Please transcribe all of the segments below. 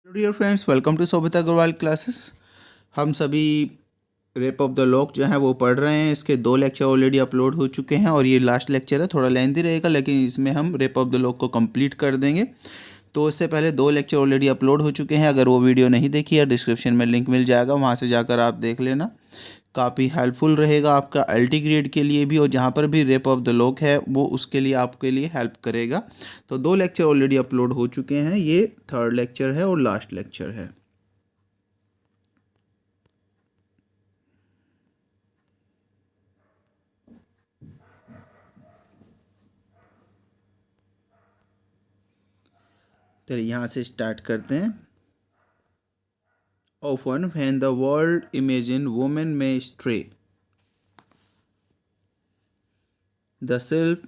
Dear friends, welcome to Sobhita Agarwal classes. हम सभी rape of the lock जो है वो पढ़ रहे हैं। इसके 2 लेक्चर ऑलरेडी अपलोड हो चुके हैं और ये लास्ट लेक्चर है। थोड़ा लेंथी रहेगा लेकिन इसमें हम रेप ऑफ द लॉक को कंप्लीट कर देंगे। तो इससे पहले 2 लेक्चर ऑलरेडी अपलोड हो चुके हैं। अगर वो वीडियो नहीं देखी है, डिस्क्रिप्शन में लिंक मिल जाएगा, वहाँ से जाकर आप देख लेना। काफ़ी हेल्पफुल रहेगा आपका अल्टी ग्रेड के लिए भी, और जहाँ पर भी रेप ऑफ द लॉक है वो उसके लिए आपके लिए हेल्प करेगा। तो 2 लेक्चर ऑलरेडी अपलोड हो चुके हैं। ये 3rd लेक्चर है और लास्ट लेक्चर है। चलिए यहाँ से स्टार्ट करते हैं। Often when the world imagine women may stray, the self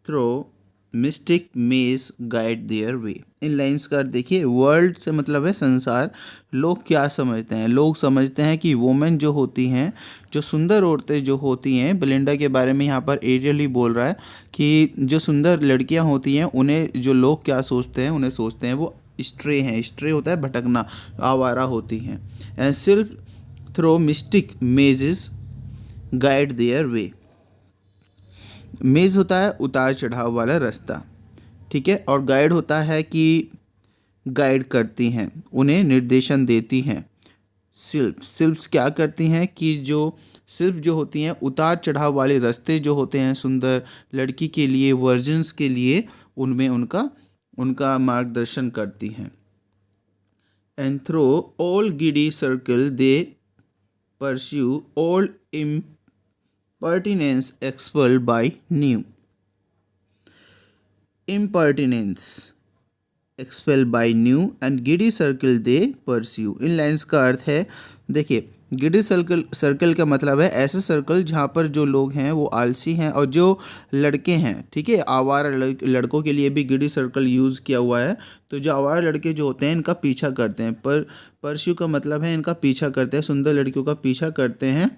through mystic maze guide their way। In lines का देखिए, वर्ल्ड से मतलब है संसार। लोग क्या समझते हैं? लोग समझते हैं कि वुमेन जो होती हैं, जो सुंदर औरतें जो होती हैं, बेलिंडा के बारे में यहाँ पर एरियल ही बोल रहा है कि जो सुंदर लड़कियाँ होती हैं उन्हें जो लोग क्या सोचते हैं, उन्हें सोचते हैं वो स्ट्रे हैं। स्ट्रे होता है भटकना, आवारा होती हैं। एंड सिर्फ through mystic mazes guide their way. Maze होता है उतार चढ़ाव वाला रास्ता, ठीक है। और गाइड होता है कि गाइड करती हैं, उन्हें निर्देशन देती हैं। सिल्प्स क्या करती हैं कि जो सिल्प जो होती हैं उतार चढ़ाव वाले रास्ते जो होते हैं सुंदर लड़की के लिए, वर्जिन्स के लिए, उनमें उनका मार्गदर्शन करती हैं। And through all giddy circle they pursue all impertinence expelled by new। impertinence expelled by new and giddy circle they pursue। In lines का अर्थ है, देखिए, गिडी सर्कल का मतलब है ऐसे सर्कल जहाँ पर जो लोग हैं वो आलसी हैं और जो लड़के हैं, ठीक है, आवारा लड़कों के लिए भी गिडी सर्कल यूज़ किया हुआ है। तो जो आवारा लड़के जो होते हैं इनका पीछा करते हैं। परस्यू का मतलब है इनका पीछा करते हैं, सुंदर लड़कियों का पीछा करते हैं।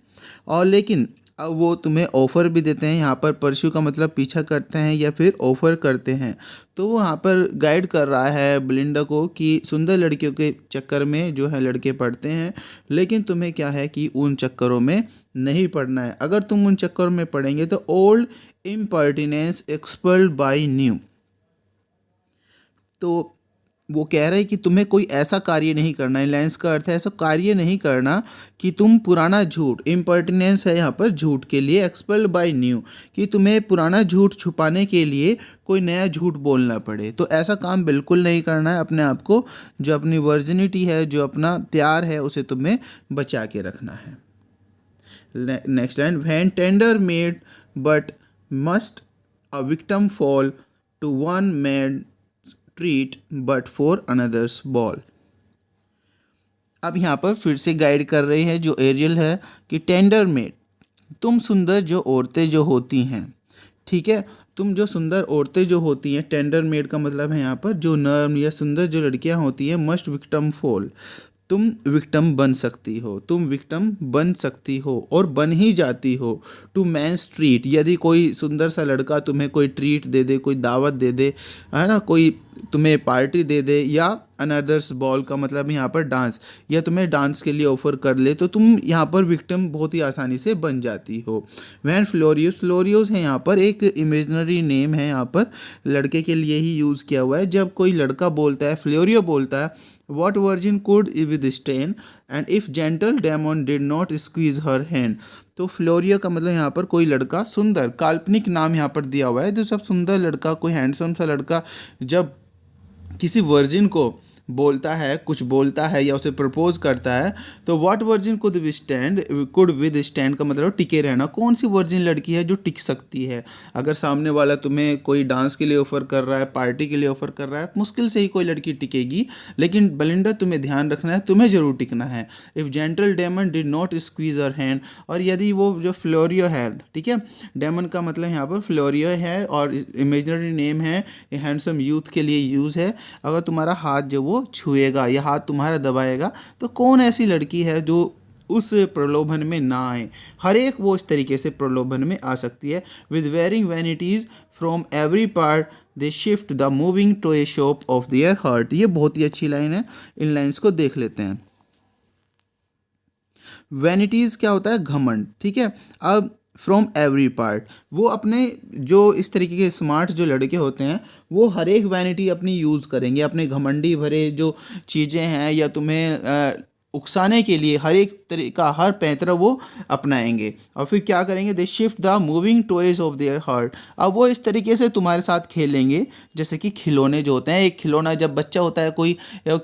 और लेकिन अब वो तुम्हें ऑफ़र भी देते हैं। यहाँ पर परस्यू का मतलब पीछा करते हैं या फिर ऑफ़र करते हैं। तो वो यहाँ पर गाइड कर रहा है बेलिंडा को कि सुंदर लड़कियों के चक्कर में जो है लड़के पड़ते हैं, लेकिन तुम्हें क्या है कि उन चक्करों में नहीं पड़ना है। अगर तुम उन चक्करों में पड़ेंगे तो ओल्ड इम्पर्टिनेंस एक्सपर्ड बाय न्यू। तो वो कह रहे हैं कि तुम्हें कोई ऐसा कार्य नहीं करना है। लाइन्स का अर्थ है ऐसा कार्य नहीं करना कि तुम पुराना झूठ, इम्पर्टिनेंस है यहाँ पर झूठ के लिए, एक्सपेल्ड बाय न्यू, कि तुम्हें पुराना झूठ छुपाने के लिए कोई नया झूठ बोलना पड़े। तो ऐसा काम बिल्कुल नहीं करना है। अपने आप को, जो अपनी वर्जिनिटी है, जो अपना प्यार है, उसे तुम्हें बचा के रखना है। Next line, when tender maid but must a victim fall to one man treat but for another's ball. अब यहाँ पर फिर से गाइड कर रही है जो एरियल है कि टेंडर मेड, तुम सुंदर जो औरतें जो होती हैं, ठीक है, तुम जो सुंदर औरतें जो होती हैं, टेंडर मेड का मतलब है यहाँ पर जो नर्म या सुंदर जो लड़कियाँ होती हैं, मस्ट विक्टिम फॉल, तुम विक्टिम बन सकती हो, तुम विक्टिम बन सकती हो और बन ही जाती हो। टू मैन्स ट्रीट, यदि कोई सुंदर सा लड़का तुम्हें कोई ट्रीट दे दे, कोई दावत दे दे, है ना, कोई तुम्हें पार्टी दे दे, या अनदर्स बॉल का मतलब यहाँ पर डांस, या तुम्हें डांस के लिए ऑफर कर ले, तो तुम यहाँ पर विक्टिम बहुत ही आसानी से बन जाती हो। वैन फ्लोरियोस है यहाँ पर एक इमेजनरी नेम है, यहाँ पर लड़के के लिए ही यूज़ किया हुआ है। जब कोई लड़का बोलता है, फ्लोरियो बोलता है, what virgin could with stain and if gentle Damon did not squeeze her hand. तो फ्लोरियो का मतलब यहाँ पर कोई लड़का, सुंदर, काल्पनिक नाम यहाँ पर दिया हुआ है। जो सब सुंदर लड़का, कोई हैंडसम सा लड़का जब किसी वर्जिन को बोलता है, कुछ बोलता है या उसे प्रपोज करता है, तो what virgin could with stand का मतलब टिके रहना। कौन सी वर्जिन लड़की है जो टिक सकती है? अगर सामने वाला तुम्हें कोई डांस के लिए ऑफर कर रहा है, पार्टी के लिए ऑफर कर रहा है, मुश्किल से ही कोई लड़की टिकेगी। लेकिन बेलिंडा, तुम्हें ध्यान रखना है, तुम्हें जरूर टिकना है। If gentle Damon did not squeeze her hand, और यदि वो जो फ्लोरियो है, ठीक है, डेमन का मतलब यहाँ पर फ्लोरियो है और इमेजनरी नेम है, हैंडसम यूथ के लिए यूज़ है। अगर तुम्हारा हाथ जो वो छुएगा या हाथ तुम्हारा दबाएगा, तो कौन ऐसी लड़की है जो उस प्रलोभन में ना आए? हर एक वो इस तरीके से प्रलोभन में आ सकती है। With varying vanities from every part they shift the moving to a shop of their heart. ये बहुत ही अच्छी लाइन है, इन लाइन्स को देख लेते हैं। वैनिटीज़ क्या होता है, घमंड, ठीक है। अब फ्रॉम एवरी पार्ट, वो अपने जो इस तरीके के स्मार्ट जो लड़के होते हैं वो हर एक वैनिटी अपनी यूज़ करेंगे, अपने घमंडी भरे जो चीज़ें हैं या तुम्हें उकसाने के लिए हर एक तरीका, हर पैंतरा वो अपनाएंगे। और फिर क्या करेंगे, दे shift the moving toys of their heart. अब वो इस तरीके से तुम्हारे साथ खेलेंगे जैसे कि खिलौने जो होते हैं, एक खिलौना जब बच्चा होता है कोई,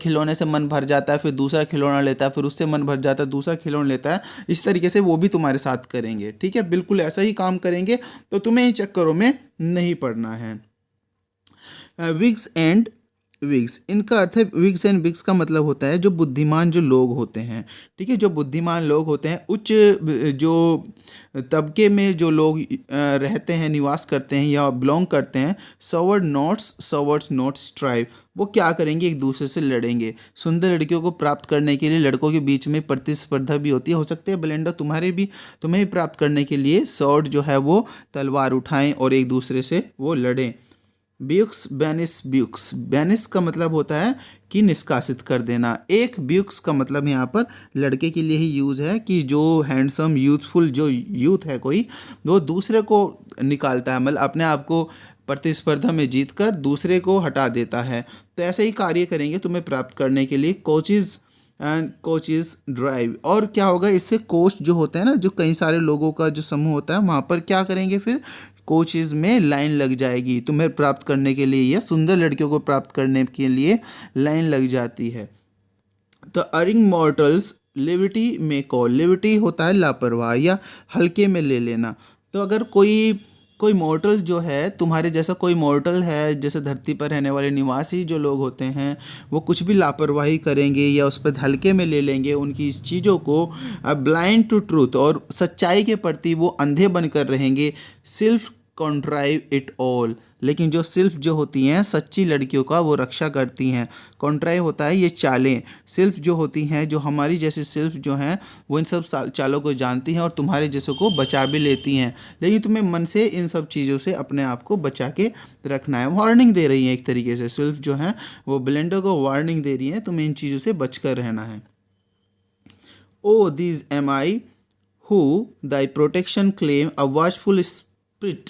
खिलौने से मन भर जाता है, फिर दूसरा खिलौना लेता है, फिर उससे मन भर जाता है, दूसरा खिलौना लेता है, इस तरीके से वो भी तुम्हारे साथ करेंगे, ठीक है। बिल्कुल ऐसा ही काम करेंगे, तो तुम्हें इन चक्करों में नहीं पड़ना है। विग्स एंड विग्स, इनका अर्थ है, विग्स एंड विग्स का मतलब होता है जो बुद्धिमान जो लोग होते हैं, ठीक है। जो बुद्धिमान लोग होते हैं, उच्च जो तबके में जो लोग रहते हैं, निवास करते हैं या बिलोंग करते हैं, सवर्ड्स नॉट स्ट्राइव, वो क्या करेंगे, एक दूसरे से लड़ेंगे। सुंदर लड़कियों को प्राप्त करने के लिए लड़कों के बीच में प्रतिस्पर्धा भी होती है। हो सकता है बेलिंडा तुम्हें भी प्राप्त करने के लिए सॉर्ड जो है वो तलवार उठाएं और एक दूसरे से वो लड़ें। ब्यूक्स बैनिस का मतलब होता है कि निष्कासित कर देना। एक ब्यूक्स का मतलब यहाँ पर लड़के के लिए ही यूज़ है कि जो हैंडसम यूथफुल जो यूथ है कोई, वो दूसरे को निकालता है, मतलब अपने आप को प्रतिस्पर्धा में जीतकर दूसरे को हटा देता है। तो ऐसे ही कार्य करेंगे तुम्हें प्राप्त करने के लिए कोचेज ड्राइव। और क्या होगा इससे, कोच जो होता है ना, जो कई सारे लोगों का जो समूह होता है, वहाँ पर क्या करेंगे, फिर कोचेज में लाइन लग जाएगी तुम्हें प्राप्त करने के लिए, या सुंदर लड़कियों को प्राप्त करने के लिए लाइन लग जाती है। तो अरिंग मॉर्टल्स लिविटी में कॉल, लिविटी होता है लापरवाह या हल्के में ले लेना। तो अगर कोई मॉर्टल जो है, तुम्हारे जैसा कोई मॉर्टल है, जैसे धरती पर रहने वाले निवासी जो लोग होते हैं, वो कुछ भी लापरवाही करेंगे या उस पर हल्के में ले लेंगे उनकी इस चीज़ों को, ब्लाइंड टू ट्रूथ, और सच्चाई के प्रति वो अंधे बनकर रहेंगे। सिर्फ कॉन्ट्राइव इट ऑल, लेकिन जो सिल्फ जो होती हैं सच्ची लड़कियों का, वो रक्षा करती हैं। कॉन्ट्राइव होता है ये चालें, सिल्फ जो होती हैं, जो हमारी जैसी सिल्फ जो हैं, वो इन सब चालों को जानती हैं और तुम्हारे जैसों को बचा भी लेती हैं। लेकिन तुम्हें मन से इन सब चीज़ों से अपने आप को बचा के रखना है। वार्निंग दे रही हैं एक तरीके से, सिल्फ जो हैं वो बेलिंडा को वार्निंग दे रही हैं, तुम्हें इन चीज़ों से बच कर रहना है। O this am I who thy protection claim a watchful spirit,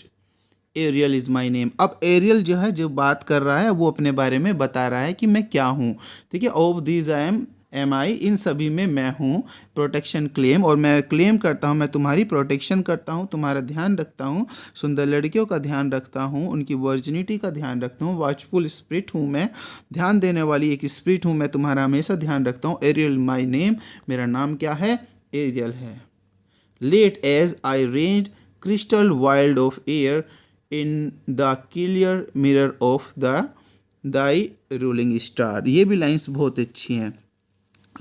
Ariel is my name. अब एरियल जो है, जो बात कर रहा है, वो अपने बारे में बता रहा है कि मैं क्या हूँ, ठीक है। ऑफ दीज एम आई, इन सभी में मैं हूँ। प्रोटेक्शन क्लेम, और मैं क्लेम करता हूँ, मैं तुम्हारी प्रोटेक्शन करता हूँ, तुम्हारा ध्यान रखता हूँ, सुंदर लड़कियों का ध्यान रखता हूँ, उनकी वर्जिनिटी का ध्यान रखता हूँ। वॉचफुल स्पिरिट हूँ मैं, ध्यान देने वाली एक स्पिरिट हूँ मैं, तुम्हारा हमेशा ध्यान रखता हूँ। एरियल माई नेम, मेरा नाम क्या है, एरियल है। Late as I range crystal wild of air in the clear mirror of thy ruling star. ये भी लाइंस बहुत अच्छी हैं।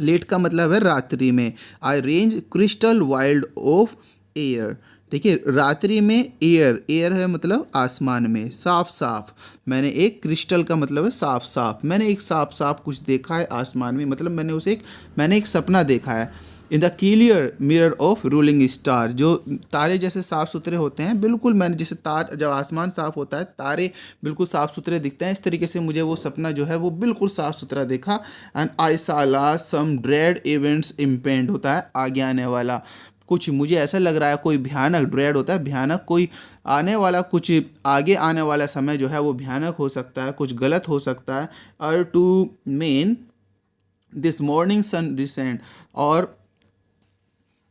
लेट का मतलब है रात्रि में, I range crystal wild of air, देखिए रात्रि में, एयर है मतलब आसमान में, साफ साफ, मैंने एक क्रिस्टल का मतलब है साफ साफ, मैंने एक साफ साफ कुछ देखा है आसमान में, मतलब मैंने एक सपना देखा है। इन the clear mirror of ruling star, जो तारे जैसे साफ़ सुथरे होते हैं, बिल्कुल मैंने जैसे जब आसमान साफ़ होता है, तारे बिल्कुल साफ़ सुथरे दिखते हैं, इस तरीके से मुझे वो सपना जो है वो बिल्कुल साफ़ सुथरा देखा। एंड आई साला सम ड्रेड इवेंट्स इम्पेंड होता है आगे आने वाला, कुछ मुझे ऐसा लग रहा है, कोई भयानक, ड्रेड होता है भयानक, कोई आने वाला, कुछ आगे आने वाला समय जो है वो भयानक हो सकता है, कुछ गलत हो सकता है। और to men this morning sun descend, और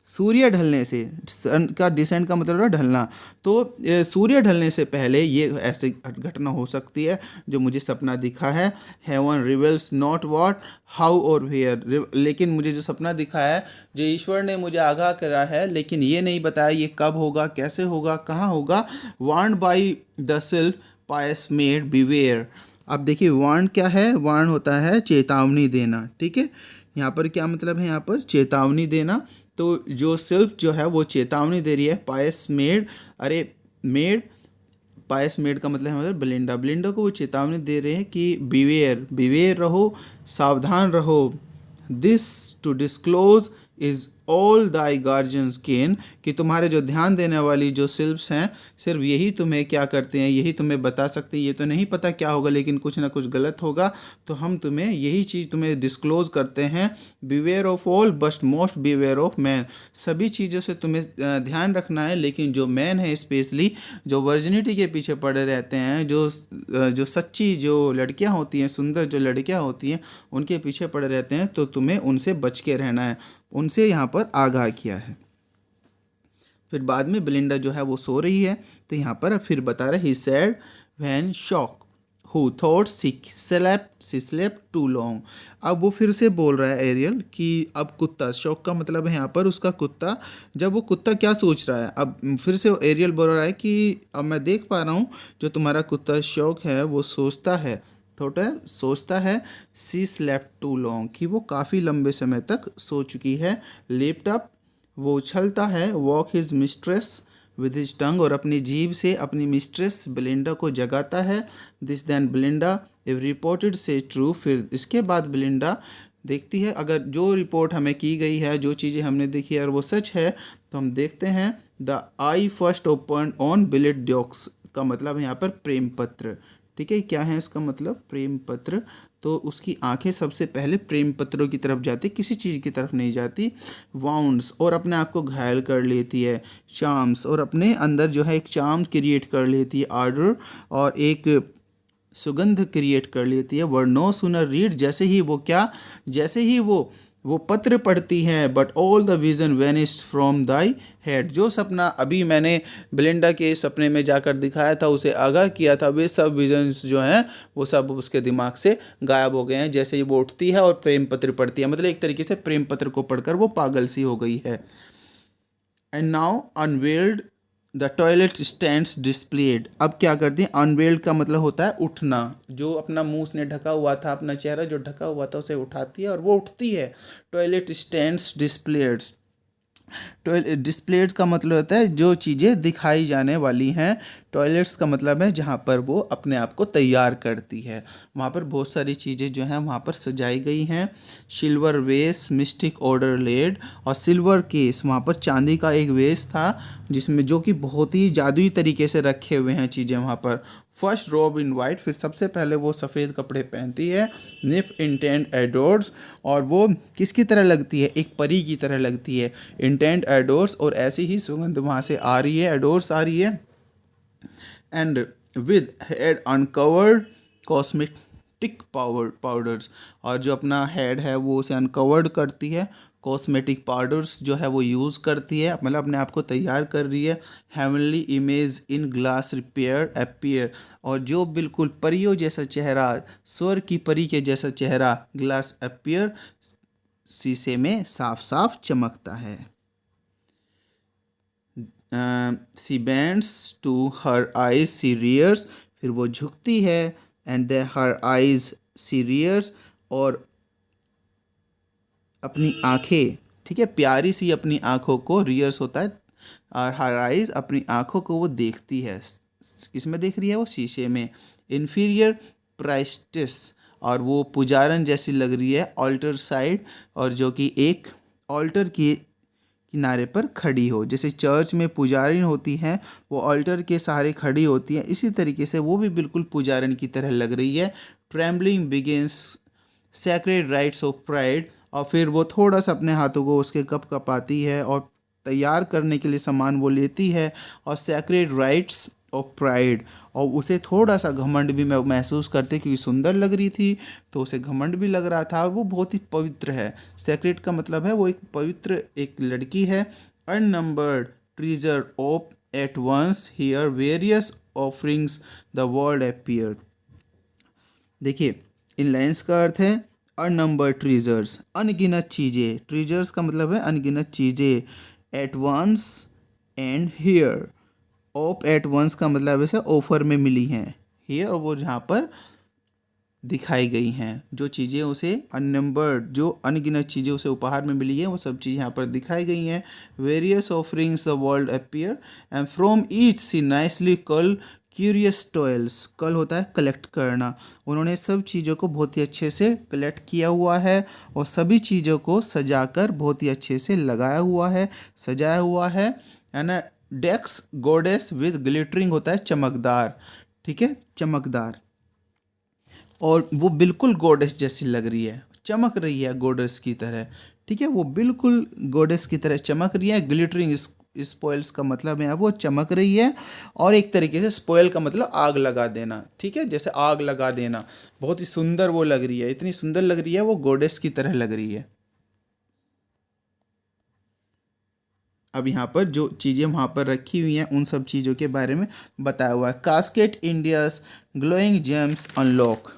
सूर्य ढलने से, सन का डिसेंड का मतलब है ढलना, तो सूर्य ढलने से पहले ये ऐसी घटना हो सकती है जो मुझे सपना दिखा है। Heaven reveals not what, how और वेयर, लेकिन मुझे जो सपना दिखा है, जो ईश्वर ने मुझे आगाह करा है, लेकिन ये नहीं बताया ये कब होगा, कैसे होगा, कहाँ होगा। Warned by the sylph pious maid beware. अब देखिए वार्न क्या है, वार्न होता है चेतावनी देना, ठीक है। यहाँ पर क्या मतलब है, यहाँ पर चेतावनी देना, तो जो सेल्फ जो है वो चेतावनी दे रही है। पायस मेड, पायस मेड का मतलब है मतलब बेलिंडा को वो चेतावनी दे रहे हैं कि बिवेयर रहो, सावधान रहो। This to disclose is all thy guardians can, कि तुम्हारे जो ध्यान देने वाली जो शिल्प्स हैं सिर्फ यही तुम्हें क्या करते हैं, यही तुम्हें बता सकते हैं। ये तो नहीं पता क्या होगा, लेकिन कुछ ना कुछ गलत होगा, तो हम तुम्हें यही चीज़ तुम्हें डिस्क्लोज करते हैं। Beware of all but most beware of man, सभी चीज़ों से तुम्हें ध्यान रखना है, लेकिन जो मैन है स्पेशली जो वर्जिनिटी के पीछे पड़े रहते हैं, जो सच्ची जो लड़कियां होती हैं, सुंदर जो लड़कियां होती हैं, उनके पीछे पड़े रहते हैं, तो तुम्हें उनसे बच के रहना है। उनसे यहाँ पर आगाह किया है। फिर बाद में बेलिंडा जो है वो सो रही है, तो यहाँ पर फिर बता रहे he said when Shock who thought she slept too long. अब वो फिर से बोल रहा है एरियल कि अब कुत्ता, शॉक का मतलब है यहाँ पर उसका कुत्ता, जब वो कुत्ता क्या सोच रहा है। अब फिर से एरियल बोल रहा है कि अब मैं देख पा रहा हूँ जो तुम्हारा कुत्ता शॉक है वो सोचता है, थोड़ा सोचता है सी स्लेप्ट टू लॉन्ग, कि वो काफ़ी लंबे समय तक सो चुकी है। लेफ्ट अप, वो उछलता है, walk his mistress with his टंग, और अपनी जीभ से अपनी मिस्ट्रेस बेलिंडा को जगाता है। This then Belinda if reported say true, फिर इसके बाद बेलिंडा देखती है अगर जो रिपोर्ट हमें की गई है, जो चीज़ें हमने देखी है अगर वो सच है, तो हम देखते हैं the eye first open on billet doux, का मतलब है यहाँ पर प्रेम पत्र। ठीक है, क्या है इसका मतलब, प्रेम पत्र। तो उसकी आंखें सबसे पहले प्रेम पत्रों की तरफ जाती, किसी चीज़ की तरफ नहीं जाती। वाउंड्स, और अपने आप को घायल कर लेती है। चार्म्स, और अपने अंदर जो है एक चार्म क्रिएट कर लेती है। आर्डर, और एक सुगंध क्रिएट कर लेती है। वर नो सूनर रीड, जैसे ही वो क्या, जैसे ही वो पत्र पढ़ती है, but all the vision vanished from thy head, जो सपना अभी मैंने बेलिंडा के सपने में जाकर दिखाया था, उसे आगाह किया था, वे सब विजन्स जो हैं वो सब उसके दिमाग से गायब हो गए हैं जैसे ही वो उठती है और प्रेम पत्र पढ़ती है। मतलब एक तरीके से प्रेम पत्र को पढ़कर वो पागल सी हो गई है। And now unveiled the toilet stands displayed, अब क्या करती है, अनवेल्ड का मतलब होता है उठना, जो अपना मुंह उसने ढका हुआ था, अपना चेहरा जो ढका हुआ था उसे उठाती है और वो उठती है। टॉयलेट स्टैंड्स डिस्प्लेड, डिस्प्लेड्स का मतलब होता है जो चीज़ें दिखाई जाने वाली हैं। टॉयलेट्स का मतलब है जहाँ पर वो अपने आप को तैयार करती है। वहाँ पर बहुत सारी चीज़ें जो हैं वहाँ पर सजाई गई हैं। सिल्वर वेस मिस्टिक ऑर्डर लेड, और सिल्वर केस, वहाँ पर चांदी का एक वेस था जिसमें जो कि बहुत ही जादुई तरीके से रखे हुए हैं चीज़ें वहाँ पर। फर्स्ट रोब इन वाइट, फिर सबसे पहले वो सफ़ेद कपड़े पहनती है। निफ इंटेंट एडोर्स, और वो किसकी तरह लगती है, एक परी की तरह लगती है। इंटेंट एडोर्स, और ऐसी ही सुगंध वहाँ से आ रही है, एडोर्स आ रही है। And with head uncovered cosmetic powders, और जो अपना हेड है वो उसे अनकवर्ड करती है, कॉस्मेटिक पाउडर्स जो है वो यूज़ करती है, मतलब अपने आप को तैयार कर रही है। Heavenly image in glass repair appear, और जो बिल्कुल परियों जैसा चेहरा, स्वर की परी के जैसा चेहरा ग्लास अपीयर, शीशे में साफ साफ चमकता है। सी बेंड्स टू हर आइज सी रियर्स, फिर वो झुकती है। एंड दे हर आइज सी रियर्स, और अपनी आंखें, ठीक है, प्यारी सी अपनी आंखों को, रियर्स होता है, और हर आइज अपनी आंखों को वो देखती है। इसमें देख रही है वो शीशे में। इन्फीरियर प्राइस्टिस, और वो पुजारन जैसी लग रही है। ऑल्टर साइड, और जो कि एक ऑल्टर की किनारे पर खड़ी हो, जैसे चर्च में पुजारिन होती हैं वो ऑल्टर के सहारे खड़ी होती हैं, इसी तरीके से वो भी बिल्कुल पुजारिन की तरह लग रही है। Trembling begins sacred rights of pride, और फिर वो थोड़ा सा अपने हाथों को उसके कप कपाती है और तैयार करने के लिए सामान वो लेती है, और सैक्रेड राइट्स ऑफ प्राइड, और उसे थोड़ा सा घमंड भी मैं महसूस करते, क्योंकि सुंदर लग रही थी तो उसे घमंड भी लग रहा था, और वो बहुत ही पवित्र है। सैक्रेड का मतलब है वो एक पवित्र एक लड़की है। Unnumbered treasure of at once here various offerings the world appear. देखिए, इन लाइन्स का अर्थ है अननंबर ट्रीजर्स, अनगिनत चीज़ें। ट्रीजर्स का मतलब है अनगिनत चीज़ें। At once and here, of at once का मतलब वैसे ऑफर में मिली हैं। हियर, और वो जहाँ पर दिखाई गई हैं जो चीज़ें उसे, अननंबर्ड जो अनगिनत चीज़ें उसे उपहार में मिली हैं वो सब चीज़ें यहाँ पर दिखाई गई हैं। Various offerings the world appear, and from each she nicely cull curious toils, cull होता है कलेक्ट करना। उन्होंने सब चीज़ों को बहुत ही अच्छे से कलेक्ट किया हुआ है और सभी चीज़ों को सजाकर बहुत ही अच्छे से लगाया हुआ है, सजाया हुआ है ना। डेक्स गोडेस विद ग्लिटरिंग होता है चमकदार, ठीक है, चमकदार। और वो बिल्कुल गोडेस जैसी लग रही है, चमक रही है गोडेस की तरह, ठीक है, वो बिल्कुल गोडेस की तरह चमक रही है। ग्लिटरिंग स्पॉइल्स का मतलब है वो चमक रही है, और एक तरीके से स्पॉइल का मतलब आग लगा देना, ठीक है, जैसे आग लगा देना। बहुत ही सुंदर वो लग रही है, इतनी सुंदर लग रही है वो गोडेस की तरह लग रही है। अब यहाँ पर जो चीज़ें वहाँ पर रखी हुई हैं उन सब चीज़ों के बारे में बताया हुआ है। Casket India's glowing James unlock.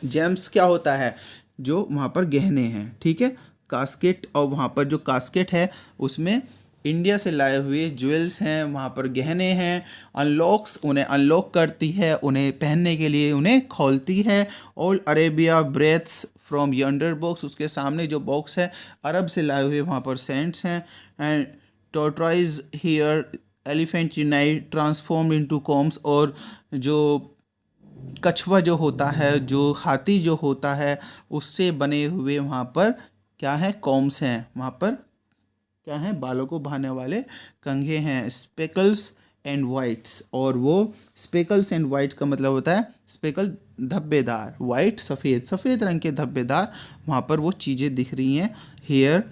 James क्या होता है, जो वहाँ पर गहने हैं, ठीक है, कास्केट। और वहाँ पर जो कास्केट है उसमें इंडिया से लाए हुए ज्वेल्स हैं, वहाँ पर गहने हैं। अनलॉक्स, उन्हें अनलॉक करती है, उन्हें पहनने के लिए उन्हें खोलती है। और Arabia breaths from yonder box, उसके सामने जो बॉक्स है अरब से लाए हुए वहाँ पर सेंट्स हैं। And tortoise here elephant unite transform into combs, और जो कछुआ जो होता है, जो हाथी जो होता है, उससे बने हुए वहाँ पर क्या है, कॉम्स हैं, वहाँ पर क्या है, बालों को बहाने वाले कंघे हैं। स्पेकल्स एंड वाइट्स, और वो स्पेकल्स एंड वाइट का मतलब होता है स्पेकल धब्बेदार, वाइट सफ़ेद, सफ़ेद रंग के धब्बेदार वहाँ पर वो चीज़ें दिख रही हैं। Hair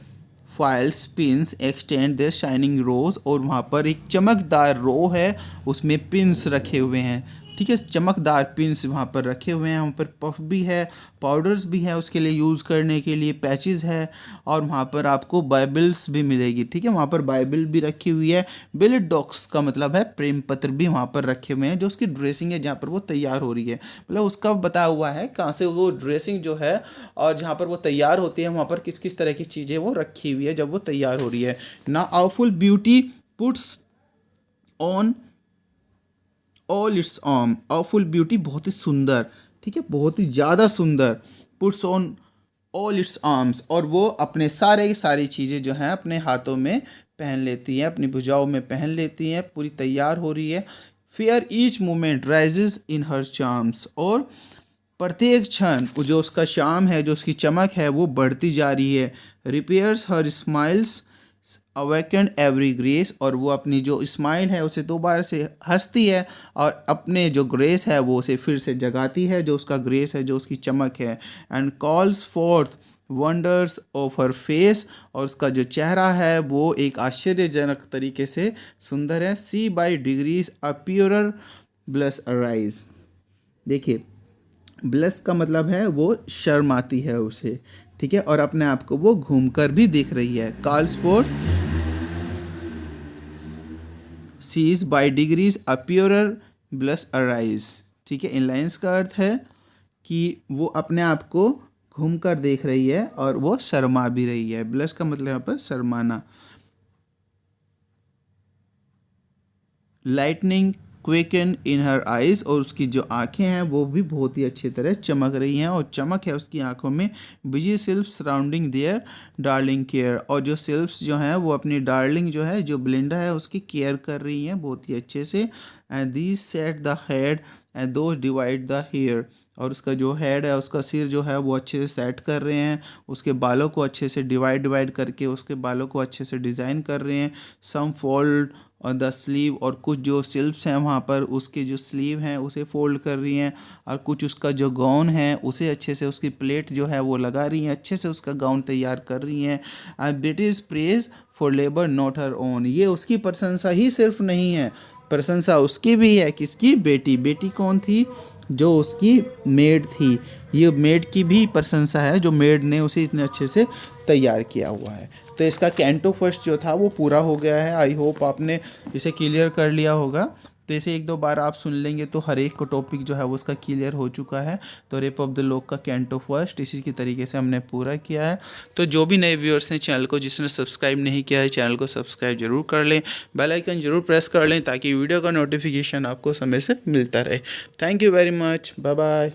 files pins extend their shining rows, और वहाँ पर एक चमकदार रो है, उसमें पिंस रखे हुए हैं, ठीक है, चमकदार पिंस वहाँ पर रखे हुए हैं। वहाँ पर पफ भी है, पाउडर्स भी है उसके लिए यूज़ करने के लिए, पैचेस है, और वहाँ पर आपको बाइबल्स भी मिलेगी, ठीक है, वहाँ पर बाइबल भी रखी हुई है। बिलेट डॉक्स का मतलब है प्रेम पत्र भी वहाँ पर रखे हुए हैं, जो उसकी ड्रेसिंग है जहाँ पर वो तैयार हो रही है, मतलब उसका बताया हुआ है कहाँ से वो ड्रेसिंग जो है और जहाँ पर वो तैयार होती है वहाँ पर किस किस तरह की चीज़ें वो रखी हुई है जब वो तैयार हो रही है ना। Awful beauty puts on all its arm, awful beauty बहुत ही सुंदर, ठीक है, बहुत ही ज़्यादा सुंदर। Puts on all its arms, और वो अपने सारे की सारी चीज़ें जो हैं अपने हाथों में पहन लेती हैं, अपनी भुजाओं में पहन लेती हैं, पूरी तैयार हो रही है। Fair each moment rises in her charms, और प्रत्येक क्षण जो उसका शाम है, जो उसकी चमक है, वो बढ़ती जा रही है। रिपेयर्स हर स्माइल्स अवेकन एवरी ग्रेस, और वो अपनी जो स्माइल है उसे दोबारा से हंसती है, और अपने जो ग्रेस है वो उसे फिर से जगाती है, जो उसका ग्रेस है, जो उसकी चमक है। And calls fourth wonders of her face, और उसका जो चेहरा है वो एक आश्चर्यजनक तरीके से सुंदर है। See by degrees a purer blush arise. देखिए, ब्लस का मतलब है वो शर्म आती है उसे, ठीक है, और अपने आप को वो घूमकर भी देख रही है। Carl sport sees by degrees a purer blush arise, ठीक है, इन लाइन्स का अर्थ है कि वो अपने आप को घूमकर देख रही है और वो शर्मा भी रही है। ब्लस का मतलब यहाँ पर शर्माना। लाइटनिंग क्वेकन इन हर आइज़, और उसकी जो आंखें हैं वो भी बहुत ही अच्छी तरह चमक रही हैं, और चमक है उसकी आंखों में। Busy sylph surrounding their darling care, और जो सिल्फ्स जो हैं वो अपनी डार्लिंग जो है, जो ब्लिंडा है, उसकी केयर कर रही हैं बहुत ही अच्छे से। And these set the head and those divide the hair, और उसका जो हेड है, उसका सिर जो है वो अच्छे से सेट कर रहे हैं, उसके बालों को अच्छे से डिवाइड करके उसके बालों को अच्छे से डिज़ाइन कर रहे हैं। सम फोल्ड और द स्लीव, और कुछ जो स्लीव्स हैं वहाँ पर उसके जो स्लीव हैं उसे फोल्ड कर रही हैं, और कुछ उसका जो गाउन है उसे अच्छे से उसकी प्लेट जो है वो लगा रही हैं, अच्छे से उसका गाउन तैयार कर रही हैं। And British praise for labour not her own, ये उसकी प्रशंसा ही सिर्फ नहीं है, प्रशंसा उसकी भी है। किसकी? बेटी। बेटी कौन थी? जो उसकी मेड थी। ये मेड की भी प्रशंसा है, जो मेड ने उसे इतने अच्छे से तैयार किया हुआ है। तो इसका कैंटो फर्स्ट जो था वो पूरा हो गया है। आई होप आपने इसे क्लियर कर लिया होगा। तो इसे एक दो बार आप सुन लेंगे तो हर एक को टॉपिक जो है वो उसका क्लियर हो चुका है। तो रेप ऑफ द लॉक का कैंटो फर्स्ट इसी की तरीके से हमने पूरा किया है। तो जो भी नए व्यूअर्स हैं चैनल को, जिसने सब्सक्राइब नहीं किया है, चैनल को सब्सक्राइब जरूर कर लें, बेल आइकन जरूर प्रेस कर लें, ताकि वीडियो का नोटिफिकेशन आपको समय से मिलता रहे। Thank you very much, bye bye.